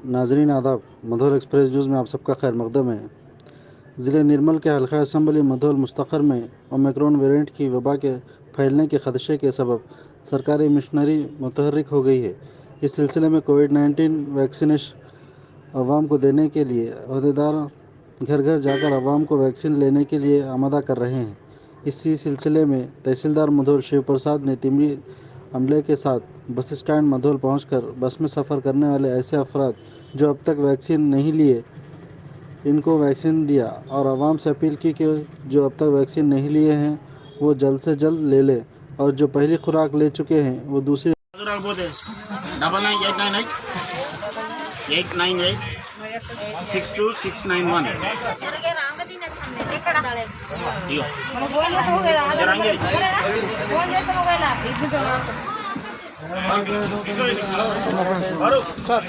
नाजरीन आदाब। मधुर express news में आप सबका खैर मकदम है। ज़िले निर्मल के हल्का असम्बली मधुर मुस्तखर में ओमिक्रॉन वेरिएंट की वबा के फैलने के खदशे के सबब सरकारी मिशनरी मुतहर्रिक हो गई है। इस सिलसिले में कोविड-19 वैक्सीनेशन अवाम को देने के लिए अहदेदार घर घर जाकर अवाम को वैक्सीन लेने के लिए आमादा कर रहे हैं। इसी सिलसिले में तहसीलदार मधुर शिव प्रसाद ने टीमी अमले के साथ बस स्टैंड मधुर पहुंचकर बस में सफ़र करने वाले ऐसे अफराद जो अब तक वैक्सीन नहीं लिए इनको वैक्सीन दिया और आवाम से अपील की कि जो अब तक वैक्सीन नहीं लिए हैं वो जल्द से जल्द ले लें और जो पहली खुराक ले चुके हैं वो दूसरी। 998898986261 सर